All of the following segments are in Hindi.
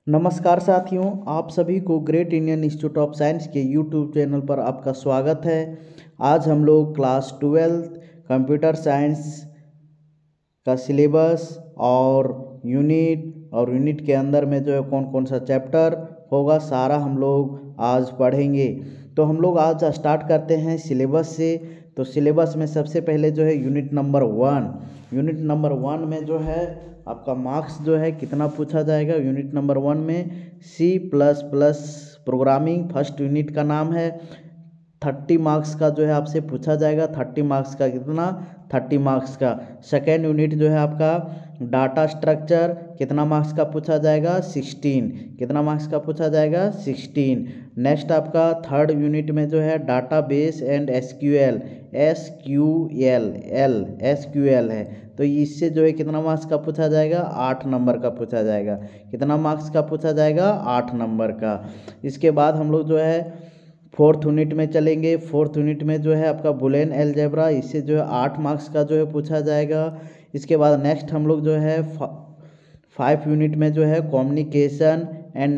नमस्कार साथियों, आप सभी को great Indian institute of science के यूट्यूब चैनल पर आपका स्वागत है। आज हम लोग क्लास 12 कंप्यूटर साइंस का सिलेबस और यूनिट के अंदर में जो है कौन कौन सा चैप्टर होगा सारा हम लोग आज पढ़ेंगे। तो हम लोग आज स्टार्ट करते हैं सिलेबस से। तो सिलेबस में सबसे पहले जो है यूनिट नंबर 1 में जो है आपका मार्क्स जो है कितना पूछा जाएगा। यूनिट नंबर 1 में C++ प्रोग्रामिंग फर्स्ट यूनिट का नाम है। 30 मार्क्स का जो है आपसे पूछा जाएगा। 30 मार्क्स का कितना? 30 मार्क्स का। सेकेंड यूनिट जो है आपका डाटा स्ट्रक्चर, कितना मार्क्स का पूछा जाएगा? 16। कितना मार्क्स का पूछा जाएगा? 16। नेक्स्ट आपका थर्ड यूनिट में जो है डाटा बेस एंड एसक्यूएल है। तो इससे जो है कितना मार्क्स का पूछा जाएगा? 8 नंबर का पूछा जाएगा। कितना मार्क्स का पूछा जाएगा? 8 नंबर का। इसके बाद हम लोग जो है फोर्थ यूनिट में चलेंगे। फोर्थ यूनिट में जो है आपका बुलियन अलजेब्रा, इससे जो है 8 मार्क्स का जो है पूछा जाएगा। इसके बाद नेक्स्ट हम लोग जो है 5 यूनिट में जो है कम्युनिकेशन एंड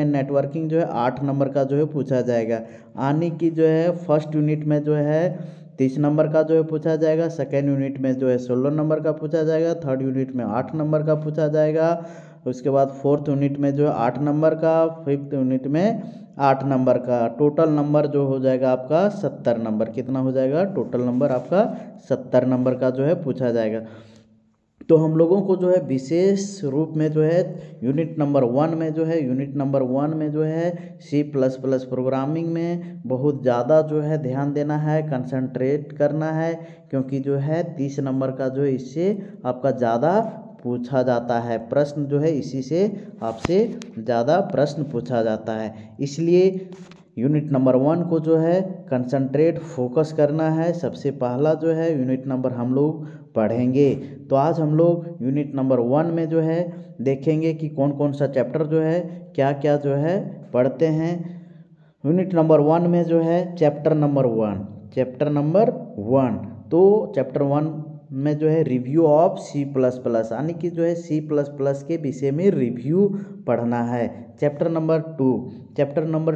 नेटवर्किंग जो है 8 नंबर का जो है पूछा जाएगा। आने की जो है फर्स्ट यूनिट में जो है 30 नंबर का जो है पूछा जाएगा। सेकेंड यूनिट में जो है 16 नंबर का पूछा जाएगा। थर्ड यूनिट में 8 नंबर का पूछा जाएगा। उसके बाद फोर्थ यूनिट में जो है 8 नंबर का। फिफ्थ यूनिट में 8 नंबर का। टोटल नंबर जो हो जाएगा आपका 70 नंबर। कितना हो जाएगा? टोटल नंबर आपका 70 नंबर का जो है पूछा जाएगा। तो हम लोगों को जो है विशेष रूप में जो है यूनिट नंबर 1 में जो है C++ प्रोग्रामिंग में बहुत ज़्यादा जो है ध्यान देना है, कंसंट्रेट करना है, क्योंकि जो है 30 नंबर का जो है इससे आपका ज़्यादा पूछा जाता है। प्रश्न जो है इसी से आपसे ज़्यादा प्रश्न पूछा जाता है। इसलिए यूनिट नंबर 1 को जो है कंसंट्रेट फोकस करना है। सबसे पहला जो है यूनिट नंबर हम लोग पढ़ेंगे। तो आज हम लोग यूनिट नंबर 1 में जो है देखेंगे कि कौन कौन सा चैप्टर जो है क्या क्या जो है पढ़ते हैं। यूनिट नंबर 1 में जो है चैप्टर नंबर 1। तो चैप्टर 1 में जो है रिव्यू ऑफ C++, यानी कि जो है C++ के विषय में रिव्यू पढ़ना है। चैप्टर नंबर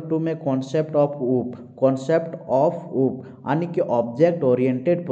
2 में कॉन्सेप्ट ऑफ ऊप यानी कि ऑब्जेक्ट ओरिएंटेड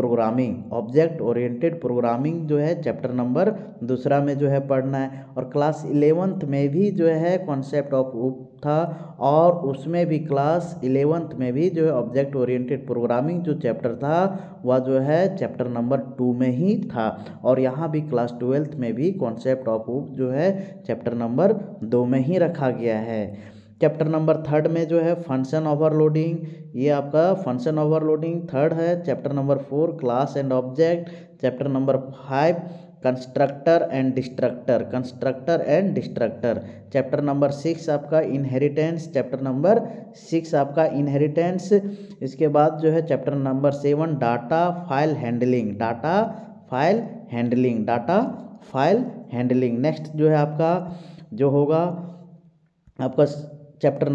प्रोग्रामिंग जो है चैप्टर नंबर 2 में जो है पढ़ना है। और क्लास 11th में भी जो है कॉन्सेप्ट ऑफ ऊप था, और उसमें भी क्लास 11th में भी जो है ऑब्जेक्ट ओरिएंटेड प्रोग्रामिंग जो चैप्टर था वह जो है चैप्टर नंबर 2 में ही था। और यहाँ भी क्लास 12th में भी कॉन्सेप्ट ऑफ ऊप जो है चैप्टर नंबर 2 में ही रखा गया है। चैप्टर नंबर 3 में जो है फंक्शन ओवरलोडिंग, ये आपका फंक्शन ओवरलोडिंग 3 है। Chapter number 4 class and object. Chapter number 5 constructor and destructor. Chapter number 6 आपका इनहेरिटेंस। इसके बाद जो है chapter number 7 data file handling. Next जो है आपका जो होगा आपका चैप्टर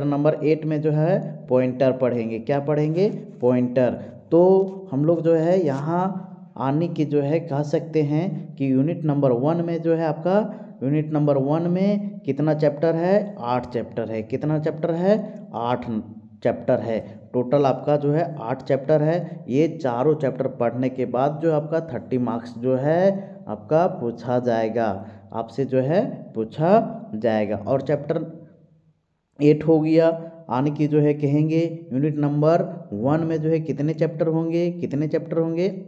नंबर 8 में जो है पॉइंटर पढ़ेंगे। क्या पढ़ेंगे? पॉइंटर। तो हम लोग जो है यहाँ आने की जो है कह सकते हैं कि यूनिट नंबर 1 में जो है आपका यूनिट नंबर 1 में कितना चैप्टर है? 8 चैप्टर है। कितना चैप्टर है? 8 चैप्टर है। टोटल आपका जो है 8 चैप्टर है। ये चारों चैप्टर पढ़ने के बाद जो आपका 30 मार्क्स जो है आपका पूछा जाएगा, आपसे जो है पूछा जाएगा। और चैप्टर 8 हो गया। आने की जो है कहेंगे यूनिट नंबर 1 में जो है कितने चैप्टर होंगे?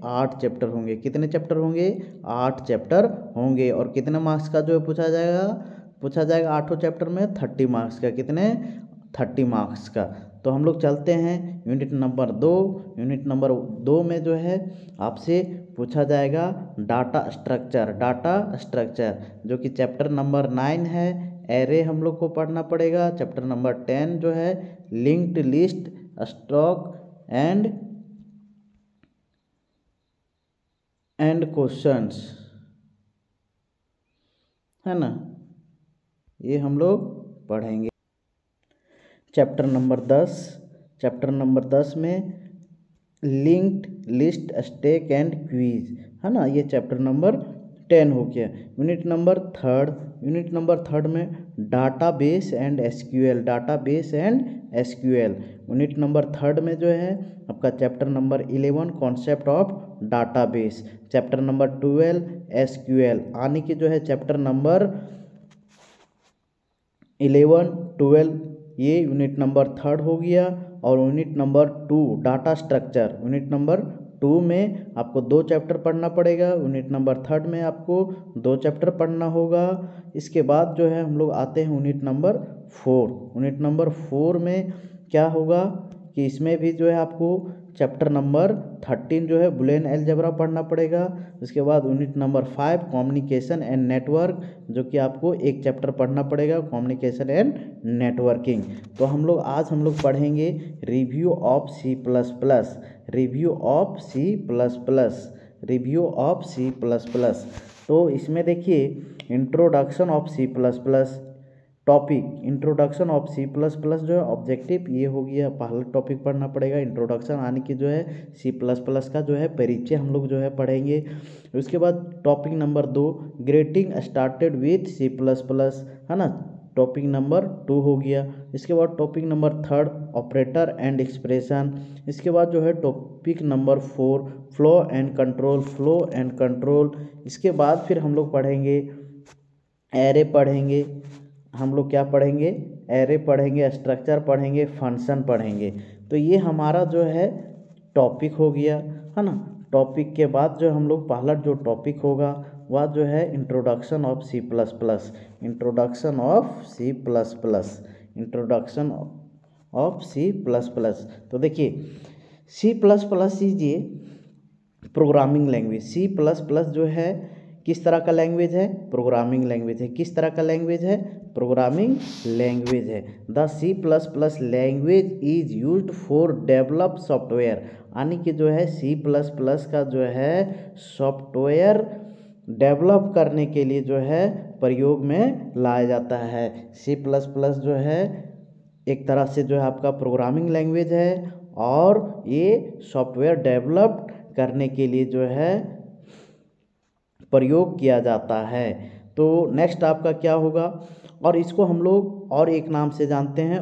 8 चैप्टर होंगे। कितने चैप्टर होंगे? 8 चैप्टर होंगे। और कितने मार्क्स का जो है पूछा जाएगा 8 चैप्टर में 30 मार्क्स का। कितने? 30 मार्क्स का। तो हम लोग चलते हैं यूनिट नंबर 2 में जो है आपसे पूछा जाएगा डाटा स्ट्रक्चर, जो कि चैप्टर नंबर 9 है। एरे हम लोग को पढ़ना पड़ेगा। चैप्टर नंबर 10 जो है linked list, stock and questions, है ना, ये हम लोग पढ़ेंगे। चैप्टर नंबर 10 में linked list, stack and quiz, है ना, ये चैप्टर नंबर 10 हो गया। यूनिट नंबर थर्ड में database and SQL, database and SQL. Unit number third में जो है आपका chapter number 11 concept of database, chapter number 12 SQL, यानी कि जो है चैप्टर नंबर 11, 12 ये यूनिट नंबर थर्ड हो गया। और unit number 2 data structure, unit number 2 में आपको 2 चैप्टर पढ़ना पड़ेगा, यूनिट नंबर थर्ड में आपको 2 चैप्टर पढ़ना होगा। इसके बाद जो है हम लोग आते हैं यूनिट नंबर 4। यूनिट नंबर 4 में क्या होगा कि इसमें भी जो है आपको चैप्टर नंबर 13 जो है बुलियन अलजेब्रा पढ़ना पड़ेगा। उसके बाद unit number 5 communication and network, जो कि आपको एक चैप्टर पढ़ना पड़ेगा, कम्युनिकेशन एंड नेटवर्किंग। तो हम लोग पढ़ेंगे review of C plus plus, review of C plus plus, review of C plus plus. तो इसमें देखिए introduction of C plus plus topic, introduction of C plus plus जो है ऑब्जेक्टिव ये हो गया, पहला टॉपिक पढ़ना पड़ेगा इंट्रोडक्शन, यानी कि जो है सी प्लस प्लस का जो है परिचय हम लोग जो है पढ़ेंगे। उसके बाद topic number 2 greeting started with C plus plus, है ना, टॉपिक नंबर 2 हो गया। इसके बाद topic number 3 operator and expression. इसके बाद जो है topic number 4 flow and control, flow and control. इसके बाद फिर हम लोग पढ़ेंगे एरे, पढ़ेंगे हम लोग क्या पढ़ेंगे, एरे पढ़ेंगे, स्ट्रक्चर पढ़ेंगे, फंक्शन पढ़ेंगे। तो ये हमारा जो है टॉपिक हो गया, है ना। टॉपिक के बाद जो हम लोग पहला जो टॉपिक होगा वह जो है introduction of C plus plus, introduction of C plus plus, introduction of C plus plus. तो देखिए सी प्लस प्लस ये programming language, C plus plus जो है किस तरह का लैंग्वेज है, प्रोग्रामिंग लैंग्वेज है। किस तरह का लैंग्वेज है, प्रोग्रामिंग लैंग्वेज है। The C plus plus language is used for develop software, यानी कि जो है सी प्लस प्लस का जो है सॉफ्टवेयर डेवलप करने के लिए जो है प्रयोग में लाया जाता है। सी प्लस प्लस जो है एक तरह से जो है आपका प्रोग्रामिंग लैंग्वेज है और ये सॉफ्टवेयर डेवलप करने के लिए जो है प्रयोग किया जाता है। तो नेक्स्ट आपका क्या होगा, और इसको हम लोग और एक नाम से जानते हैं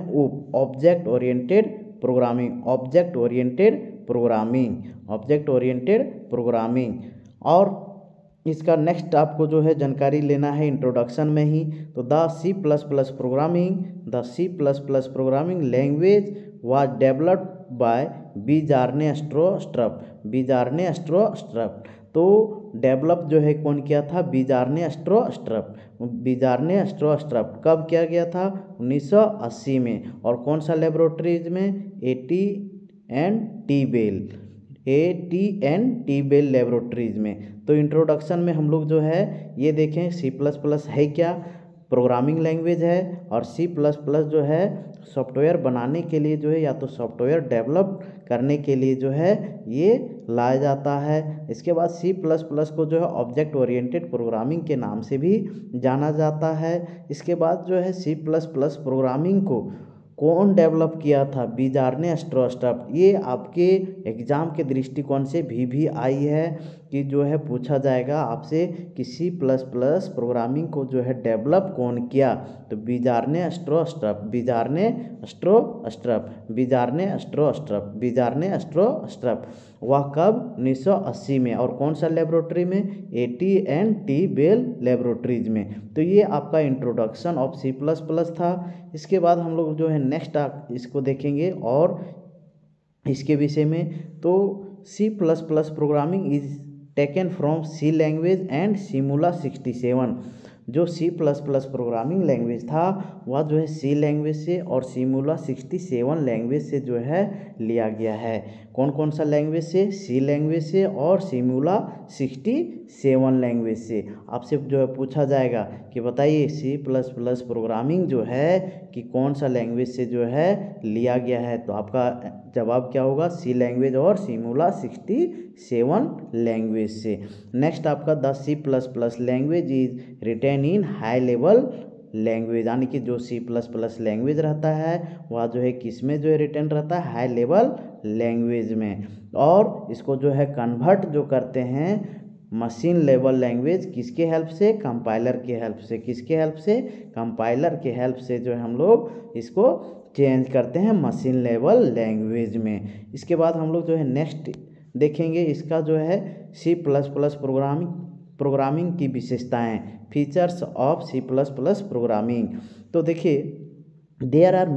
object oriented programming, object oriented programming, object oriented programming. और इसका नेक्स्ट आपको जो है जानकारी लेना है इंट्रोडक्शन में ही। तो the C plus plus programming, the C plus plus programming language was developed by Bjarne Stroustrup, Bjarne Stroustrup. तो डेवलप जो है कौन किया था, बीजार्ने स्ट्रोस्ट्रप, बीजार्ने स्ट्रोस्ट्रप। कब किया गया था, 1980 में। और कौन सा लेबोरेटरीज में, AT&T bell, AT&T bell laboratories में। तो इंट्रोडक्शन में हम लोग जो है ये देखें सी प्लस प्लस है क्या, प्रोग्रामिंग लैंग्वेज है। और सी प्लस प्लस जो है सॉफ्टवेयर बनाने के लिए जो है या तो सॉफ्टवेयर डेवलप करने के लिए जो है ये लाया जाता है। इसके बाद सी प्लस प्लस को जो है ऑब्जेक्ट ओरिएंटेड प्रोग्रामिंग के नाम से भी जाना जाता है। इसके बाद जो है सी प्लस प्लस प्रोग्रामिंग को कौन डेवलप किया था, बीजार्ने स्ट्रोस्ट्रप। ये आपके एग्जाम के दृष्टिकोण से भी आई है कि जो है पूछा जाएगा आपसे कि सी प्लस प्लस प्रोग्रामिंग को जो है डेवलप कौन किया, तो बीजार्ने Stroustrup, Bjarne Stroustrup, Bjarne Stroustrup, Bjarne Stroustrup. वह कब, 1980 में। और कौन सा लेबोरेटरी में, AT&T बेल लेबोरेटरीज में। तो ये आपका introduction of C plus plus था। इसके बाद हम लोग जो है नेक्स्ट इसको देखेंगे और इसके विषय में। तो C plus plus programming is taken from C language and Simula 67। जो C plus plus programming language था वह जो है सी लैंग्वेज से और सिमुला 67 लैंग्वेज से जो है लिया गया है। कौन कौन सा लैंग्वेज से, सी लैंग्वेज से और सिमुला 67 लैंग्वेज से। आपसे जो है पूछा जाएगा कि बताइए सी प्लस प्लस प्रोग्रामिंग जो है कि कौन सा लैंग्वेज से जो है लिया गया है, तो आपका जवाब क्या होगा, सी लैंग्वेज और सिमुला 67 लैंग्वेज से। नेक्स्ट आपका the C plus plus language is written in high level language, यानी कि जो सी प्लस प्लस लैंग्वेज रहता है वह जो है किस में जो है रिटेन रहता है, हाई लेवल लैंग्वेज में। और इसको जो है कन्वर्ट जो करते हैं मशीन लेवल लैंग्वेज किसके हेल्प से, कंपाइलर के हेल्प से। किसके हेल्प से, कंपाइलर के हेल्प से जो है हम लोग इसको चेंज करते हैं मशीन लेवल लैंग्वेज में। इसके बाद हम लोग जो है नेक्स्ट देखेंगे इसका जो है C++ प्रोग्रामिंग की विशेषताएं, फीचर्स ऑफ C++ प्रोग्रामिंग। तो देखिए there are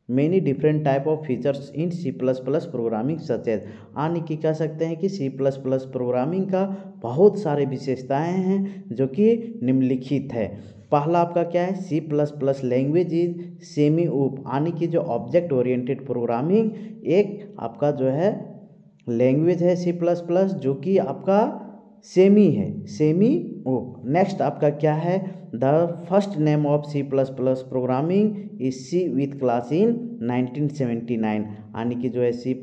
many different type of features in C++ programming such as, यानी कि कह सकते हैं कि C++ प्रोग्रामिंग का बहुत सारे विशेषताएं हैं जो कि निम्नलिखित है। पहला आपका क्या है, C++ लैंग्वेज इज सेमी ओप, यानी कि जो ऑब्जेक्ट ओरिएंटेड प्रोग्रामिंग एक आपका जो है लैंग्वेज है C++ जो कि आपका सेमी है, सेमी ओप। नेक्स्ट आपका क्या है, the first name of C++ programming is C with class in 1979, यानी कि जो है C++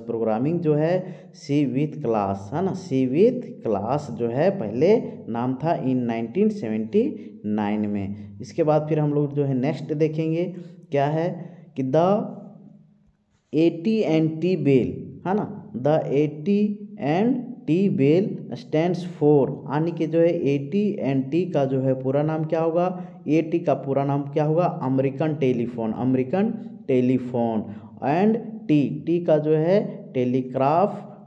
प्रोग्रामिंग जो है C विथ क्लास है ना, C विथ क्लास जो है पहले नाम था इन 1979 में। इसके बाद फिर हम लोग जो है नेक्स्ट देखेंगे क्या है कि द AT&T बेल है ना, the AT&T bell stands for, यानी कि जो है AT&T का जो है पूरा नाम क्या होगा, AT का पूरा नाम क्या होगा, अमेरिकन टेलीफोन एंड टी का जो है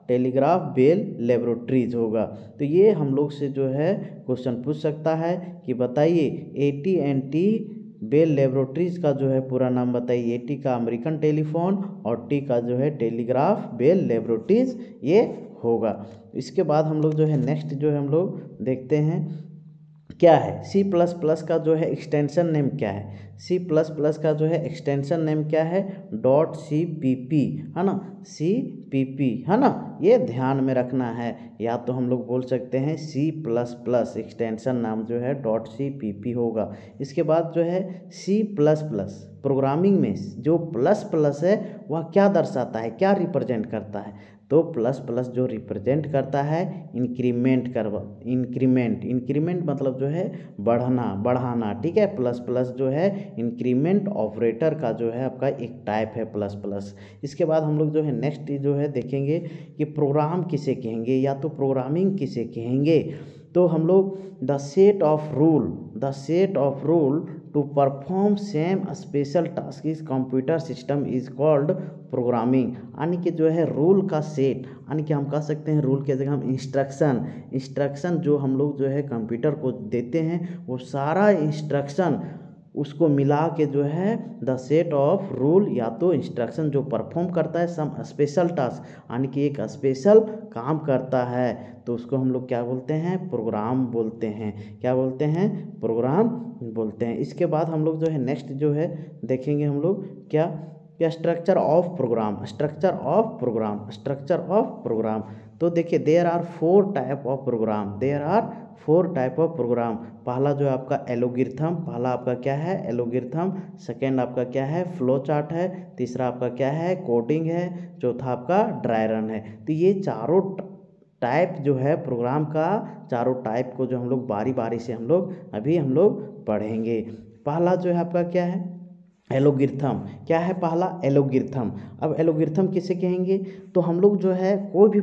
टेलीग्राफ बेल लेबोरेटरीज होगा। तो ये हम लोग से जो है क्वेश्चन पूछ सकता है कि बताइए AT&T बेल लेबोरेटरीज का जो है पूरा नाम बताइए। AT का अमेरिकन टेलीफोन और T का जो है टेलीग्राफ बेल लेबोरेटरीज ये होगा। इसके बाद हम लोग जो है नेक्स्ट जो है हम लोग देखते हैं क्या है, C++ का जो है एक्सटेंशन नेम क्या है। C++ का जो है एक्सटेंशन नेम क्या है, .cpp है ना, CPP है ना, ये ध्यान में रखना है। या तो हम लोग बोल सकते हैं C++ एक्सटेंशन नाम जो है .cpp होगा। इसके बाद जो है C++ प्रोग्रामिंग में जो प्लस है वह क्या दर्शाता है, क्या रिप्रेजेंट करता है, तो प्लस जो रिप्रेजेंट करता है इंक्रीमेंट मतलब जो है बढ़ाना, ठीक है। प्लस जो है इंक्रीमेंट ऑपरेटर का जो है आपका एक टाइप है प्लस। इसके बाद हम लोग जो है नेक्स्ट जो है देखेंगे कि प्रोग्राम किसे कहेंगे या तो प्रोग्रामिंग किसे कहेंगे। तो हम लोग the set of rule to perform same special task is computer system is called programming, यानी कि जो है रूल का सेट, यानी कि हम कह सकते हैं रूल के जगह हम इंस्ट्रक्शन जो हम लोग जो है कंप्यूटर को देते हैं वो सारा इंस्ट्रक्शन उसको मिला के जो है द सेट ऑफ रूल या तो इंस्ट्रक्शन जो परफॉर्म करता है सम स्पेशल टास्क, यानी कि एक स्पेशल काम करता है, तो उसको हम लोग क्या बोलते हैं, प्रोग्राम बोलते हैं। क्या बोलते हैं, प्रोग्राम बोलते हैं। इसके बाद हम लोग जो है नेक्स्ट जो है देखेंगे हम लोग क्या स्ट्रक्चर ऑफ प्रोग्राम। तो देखिए there are 4 type of program. पहला जो है आपका एलोगिर्थम, पहला आपका क्या है एलोगिर्थम, सेकेंड आपका क्या है फ्लो चार्ट है, तीसरा आपका क्या है कोडिंग है, चौथा आपका ड्राई रन है। तो ये चारों टाइप जो है प्रोग्राम का, चारों टाइप को जो हम लोग बारी बारी से हम लोग पढ़ेंगे। पहला जो है आपका क्या है एलोगिर्थम, क्या है पहला एलोगिर्थम। अब एलोगिर्थम किसे कहेंगे, तो हम लोग जो है कोई भी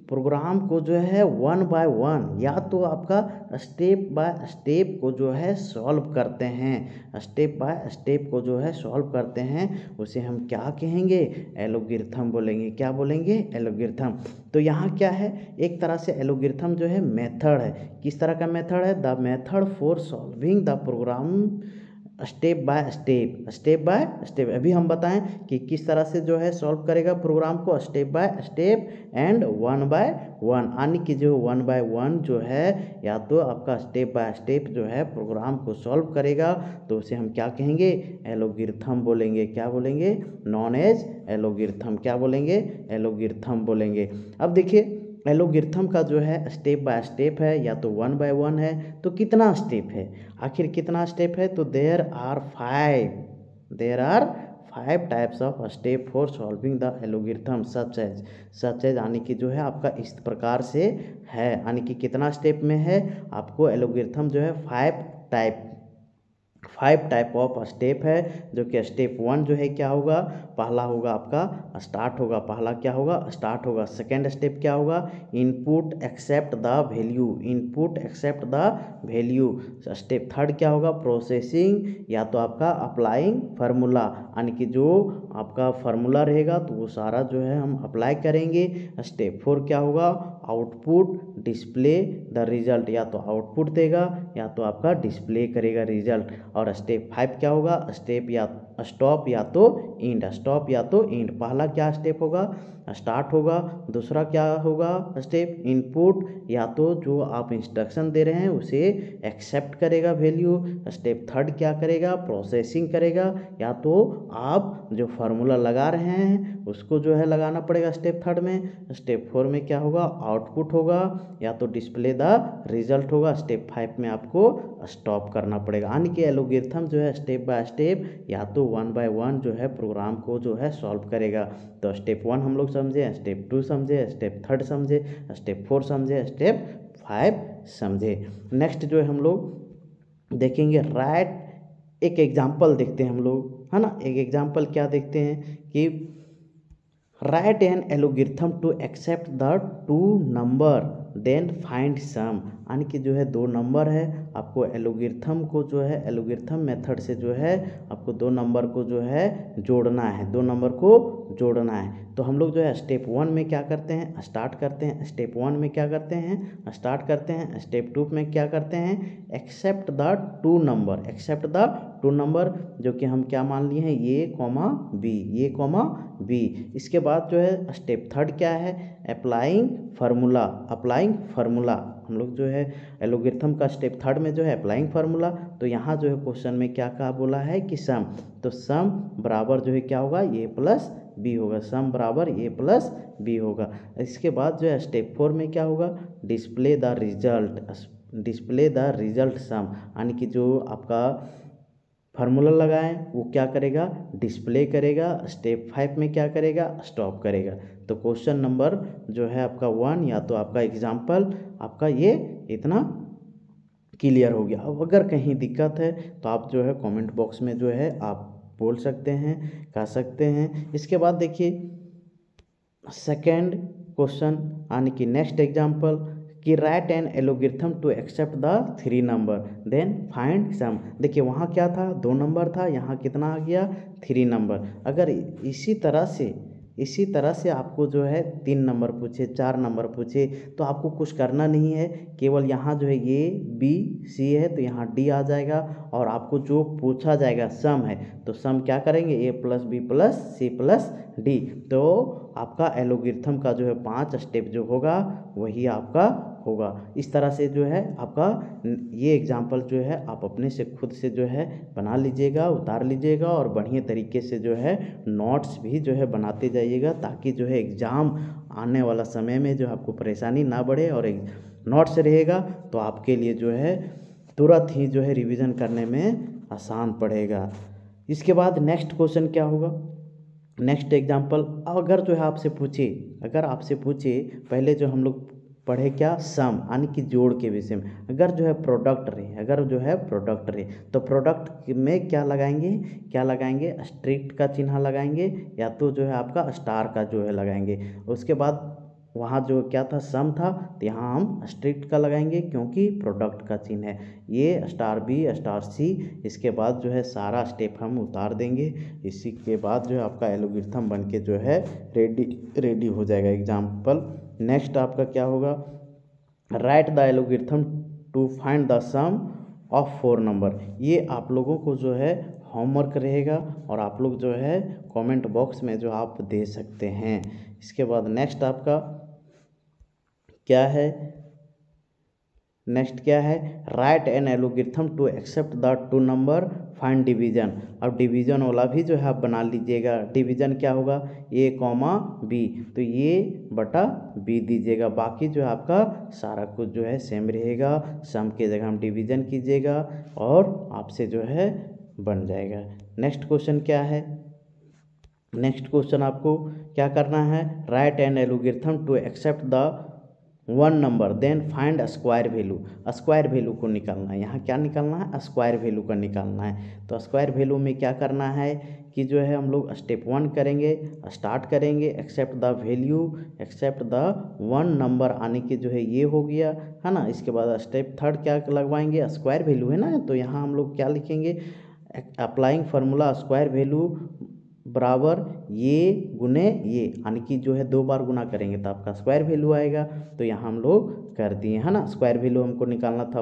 प्रोग्राम को जो है 1 बाय 1 या तो आपका स्टेप बाय स्टेप को जो है सॉल्व करते हैं, उसे हम क्या कहेंगे, एलोगिर्थम बोलेंगे। क्या बोलेंगे, एलोगिर्थम। तो यहाँ क्या है, एक तरह से एलोगिर्थम जो है मेथड है। किस तरह का मेथड है, the method for solving the program step by step. अभी हम बताएं कि किस तरह से जो है सॉल्व करेगा प्रोग्राम को, step by step and 1 by 1, यानी कि जो 1 बाय 1 जो है या तो आपका स्टेप बाय स्टेप जो है प्रोग्राम को सॉल्व करेगा, तो उसे हम क्या कहेंगे, एलोगिर्थम बोलेंगे। क्या बोलेंगे, नॉन एज एलोगिर्थम। क्या बोलेंगे, एलोगिर्थम बोलेंगे। अब देखिए एलोगिर्थम का जो है स्टेप बाय स्टेप है या तो 1 बाय 1 है, तो कितना स्टेप है, आखिर कितना स्टेप है, तो there are 5 types of step for solving the algorithm such as, यानी कि जो है आपका इस प्रकार से है, यानी कि कितना स्टेप में है आपको एलोगिर्थम जो है 5 टाइप ऑफ स्टेप है, जो कि स्टेप 1 जो है क्या होगा, पहला होगा आपका स्टार्ट होगा, पहला क्या होगा, स्टार्ट होगा। सेकेंड स्टेप क्या होगा, input accept the value, input accept the value. Step third क्या होगा, प्रोसेसिंग या तो आपका अप्लाइंग फार्मूला, यानी कि जो आपका फार्मूला रहेगा तो वो सारा जो है हम अप्लाई करेंगे। स्टेप 4 क्या होगा, आउटपुट डिस्प्ले द रिजल्ट, या तो आउटपुट देगा या तो आपका डिस्प्ले करेगा रिजल्ट। और स्टेप 5 क्या होगा, स्टेप या स्टॉप या तो इंड, स्टॉप या तो इंड। पहला क्या स्टेप होगा, स्टार्ट होगा। दूसरा क्या होगा स्टेप, इनपुट या तो जो आप इंस्ट्रक्शन दे रहे हैं उसे एक्सेप्ट करेगा वैल्यू। स्टेप थर्ड क्या करेगा, प्रोसेसिंग करेगा, या तो आप जो फार्मूला लगा रहे हैं उसको जो है लगाना पड़ेगा स्टेप थर्ड में। स्टेप 4 में क्या होगा, आउटपुट होगा या तो डिस्प्ले द रिजल्ट होगा। स्टेप 5 में आपको स्टॉप करना पड़ेगा, यानी कि एल्गोरिथम जो है स्टेप बाय स्टेप या तो 1 बाय 1 जो है प्रोग्राम को जो है सॉल्व करेगा। तो स्टेप 1 हम लोग समझे, स्टेप 2 समझे, स्टेप थर्ड समझे, स्टेप 4 समझे, स्टेप 5 समझे। नेक्स्ट जो है हम लोग देखेंगे राइट, एक एग्जाम्पल देखते हैं हम लोग, है ना। एक एग्जाम्पल क्या देखते हैं कि write an algorithm to accept the 2 number then find sum, यानी कि जो है 2 नंबर है, आपको एल्गोरिथम को जो है एल्गोरिथम मेथड से जो है आपको 2 नंबर को जो है जोड़ना है, 2 नंबर को जोड़ना है। तो हम लोग जो है स्टेप 1 में क्या करते हैं, स्टार्ट करते हैं। स्टेप 1 में क्या करते हैं, स्टार्ट करते हैं। स्टेप 2 में क्या करते हैं, accept the 2 number, accept the 2 number, जो कि हम क्या मान लिए हैं, ये कॉमा बी, ये कॉमा बी। इसके बाद जो है स्टेप थर्ड क्या है, अप्लाइंग फार्मूला, अप्लाइंग फार्मूला। हम लोग जो है एल्गोरिथम का स्टेप थर्ड में जो है अप्लाइंग फार्मूला। तो यहाँ जो है क्वेश्चन में क्या कहा बोला है कि सम, तो सम बराबर जो है क्या होगा, ए प्लस बी होगा, सम बराबर ए प्लस बी होगा। इसके बाद जो है स्टेप 4 में क्या होगा, display the result, display the result sum, यानी कि जो आपका फार्मूला लगाएं वो क्या करेगा, डिस्प्ले करेगा। स्टेप 5 में क्या करेगा, स्टॉप करेगा। तो क्वेश्चन नंबर जो है आपका 1 या तो आपका एग्जाम्पल आपका ये इतना क्लियर हो गया। अब अगर कहीं दिक्कत है तो आप जो है कमेंट बॉक्स में जो है आप बोल सकते हैं, कह सकते हैं। इसके बाद देखिए सेकेंड क्वेश्चन, यानी कि नेक्स्ट एग्जाम्पल कि write an algorithm to accept the 3 number then find sum. देखिए वहाँ क्या था, 2 नंबर था, यहाँ कितना आ गया, 3 नंबर। अगर इसी तरह से आपको जो है 3 नंबर पूछे, 4 नंबर पूछे, तो आपको कुछ करना नहीं है, केवल यहाँ जो है ए बी सी है तो यहाँ डी आ जाएगा। और आपको जो पूछा जाएगा सम है, तो सम क्या करेंगे, A plus B plus C plus D. तो आपका एल्गोरिथम का जो है 5 स्टेप जो होगा वही आपका होगा। इस तरह से जो है आपका ये एग्जाम्पल जो है आप अपने से खुद से जो है बना लीजिएगा, उतार लीजिएगा, और बढ़िया तरीके से जो है नोट्स भी जो है बनाते जाइएगा, ताकि जो है एग्ज़ाम आने वाला समय में जो आपको परेशानी ना बढ़े। और नोट्स रहेगा तो आपके लिए जो है तुरंत ही जो है रिवीजन करने में आसान पड़ेगा। इसके बाद नेक्स्ट क्वेश्चन क्या होगा, नेक्स्ट एग्जाम्पल, अगर जो है आपसे पूछे, अगर आपसे पूछे पहले जो हम लोग पढ़े क्या, सम, यानी कि जोड़ के विषय में। अगर जो है प्रोडक्ट रहे, अगर जो है प्रोडक्ट रहे तो प्रोडक्ट में क्या लगाएंगे, क्या लगाएंगे, स्ट्रिक्ट का चिन्ह लगाएंगे या तो जो है आपका स्टार का जो है लगाएंगे। उसके बाद वहाँ जो क्या था, सम था, तो यहाँ हम स्ट्रिक्ट का लगाएंगे क्योंकि प्रोडक्ट का चिन्ह है। ये स्टार बी स्टार सी। इसके बाद जो है सारा स्टेप हम उतार देंगे। इसी के बाद जो है आपका एल्गोरिथम बन के जो है रेडी हो जाएगा एग्जाम्पल। नेक्स्ट आपका क्या होगा, write the algorithm to find the sum of 4 number. ये आप लोगों को जो है होमवर्क रहेगा और आप लोग जो है कमेंट बॉक्स में जो आप दे सकते हैं। इसके बाद नेक्स्ट आपका क्या है, नेक्स्ट क्या है, write an algorithm to accept the 2 number find division. अब डिवीजन वाला भी जो है आप बना लीजिएगा। डिवीजन क्या होगा, ए कॉमा बी, तो ये बटा बी दीजिएगा, बाकी जो है आपका सारा कुछ जो है सेम रहेगा। सम के जगह हम डिवीजन कीजिएगा और आपसे जो है बन जाएगा। नेक्स्ट क्वेश्चन क्या है, नेक्स्ट क्वेश्चन आपको क्या करना है, write an algorithm to accept the one number then find square value. Square value को निकालना है, यहाँ क्या निकालना है, स्क्वायर वैल्यू का निकालना है। तो स्क्वायर वैल्यू में क्या करना है कि जो है हम लोग स्टेप 1 करेंगे, स्टार्ट करेंगे, accept the value, accept the one number आने की जो है ये हो गया है ना। इसके बाद स्टेप 3 क्या लगवाएंगे, स्क्वायर वैल्यू है ना, तो यहाँ हम लोग क्या लिखेंगे, अप्लाइंग फार्मूला स्क्वायर वैल्यू बराबर ये गुने ये, यानी कि जो है 2 बार गुना करेंगे तो आपका स्क्वायर वैल्यू आएगा। तो यहाँ हम लोग कर दिए है ना, स्क्वायर वैल्यू हमको निकालना था।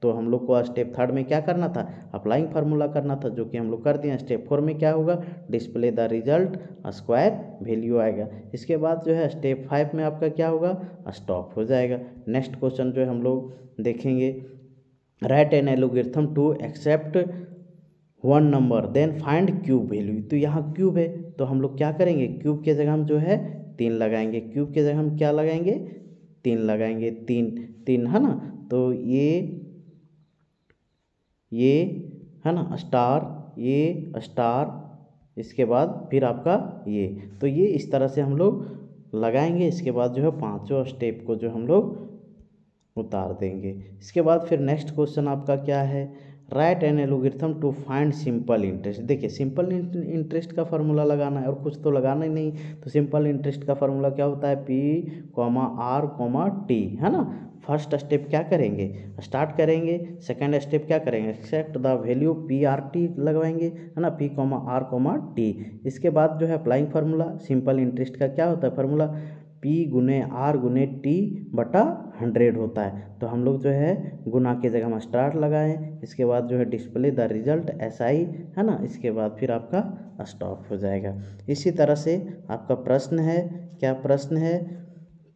तो हम लोग को स्टेप 3 में क्या करना था, अप्लाइंग फार्मूला करना था, जो कि हम लोग कर दिए। स्टेप 4 में क्या होगा, display the result, square value आएगा। इसके बाद जो है स्टेप 5 में आपका क्या होगा, स्टॉप हो जाएगा। नेक्स्ट क्वेश्चन जो है हम लोग देखेंगे, write an algorithm to accept one number then find cube value. तो यहाँ क्यूब है तो हम लोग क्या करेंगे, क्यूब के जगह हम जो है 3 लगाएंगे, क्यूब के जगह हम क्या लगाएंगे, 3 लगाएंगे, 3 है ना। तो ये है ना स्टार, ये स्टार, इसके बाद फिर आपका ये, तो ये इस तरह से हम लोग लगाएंगे। इसके बाद जो है 5वां स्टेप को जो हम लोग उतार देंगे। इसके बाद फिर नेक्स्ट क्वेश्चन आपका क्या है, write an algorithm to find simple interest. देखिए सिंपल इंटरेस्ट का फार्मूला लगाना है और कुछ तो लगाना ही नहीं। तो सिंपल इंटरेस्ट का फार्मूला क्या होता है, P, R, T है ना। फर्स्ट स्टेप क्या करेंगे, स्टार्ट करेंगे, सेकंड स्टेप क्या करेंगे, एक्सेप्ट द वैल्यू PRT लगवाएंगे है ना, P, R, T। इसके बाद जो है अप्लाइंग फार्मूला, सिंपल इंटरेस्ट का क्या होता है फार्मूला, P गुने R गुने T बटा 100 होता है। तो हम लोग जो है गुना के जगह हम स्टार्ट लगाएं, इसके बाद जो है डिस्प्ले द रिजल्ट SI है ना, इसके बाद फिर आपका स्टॉप हो जाएगा। इसी तरह से आपका प्रश्न है, क्या प्रश्न है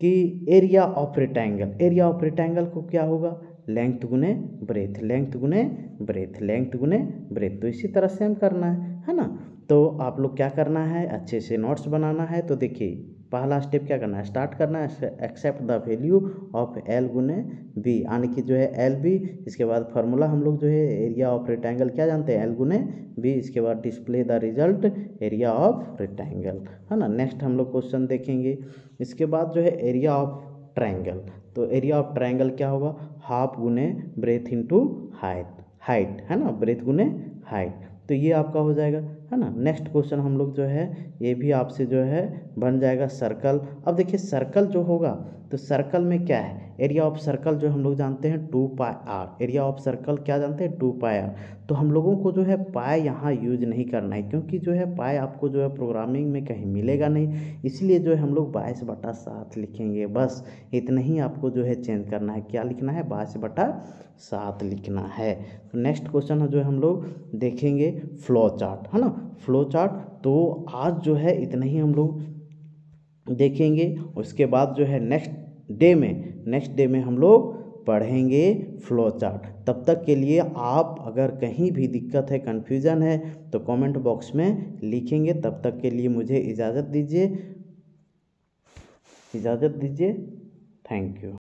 कि area of rectangle, area of rectangle को क्या होगा, लेंथ गुने ब्रेथ, लेंथ गुने ब्रेथ, लेंथ गुने ब्रेथ। तो इसी तरह से हम करना है ना। तो आप लोग क्या करना है, अच्छे से नोट्स बनाना है। तो देखिए पहला स्टेप क्या करना है, स्टार्ट करना है, accept the value of L गुने B, यानी कि जो है LB। इसके बाद फार्मूला हम लोग जो है एरिया ऑफ रेक्टेंगल क्या जानते हैं, L गुने B। इसके बाद display the result area of rectangle है ना। नेक्स्ट हम लोग क्वेश्चन देखेंगे। इसके बाद जो है एरिया ऑफ ट्रायंगल, तो एरिया ऑफ ट्रायंगल क्या होगा, हाफ गुने ब्रेथ इनटू हाइट, हाइट है ना, ब्रेथ गुने हाइट। तो ये आपका हो जाएगा है ना। नेक्स्ट क्वेश्चन हम लोग जो है ये भी आपसे जो है बन जाएगा सर्कल। अब देखिए सर्कल जो होगा तो सर्कल में क्या है, एरिया ऑफ सर्कल जो हम लोग जानते हैं 2πr, एरिया ऑफ सर्कल क्या जानते हैं 2πr। तो हम लोगों को जो है पाई यहाँ यूज नहीं करना है, क्योंकि जो है पाई आपको जो है प्रोग्रामिंग में कहीं मिलेगा नहीं, इसलिए जो है हम लोग 22/7 लिखेंगे। बस इतना ही आपको जो है चेंज करना है, क्या लिखना है, 22/7 लिखना है। तो नेक्स्ट क्वेश्चन जो है हम लोग देखेंगे फ्लो चार्ट है ना, फ्लो चार्ट। तो आज जो है इतना ही हम लोग देखेंगे। उसके बाद जो है नेक्स्ट डे में हम लोग पढ़ेंगे फ्लो चार्ट। तब तक के लिए आप अगर कहीं भी दिक्कत है, कन्फ्यूज़न है तो कमेंट बॉक्स में लिखेंगे। तब तक के लिए मुझे इजाज़त दीजिए, थैंक यू।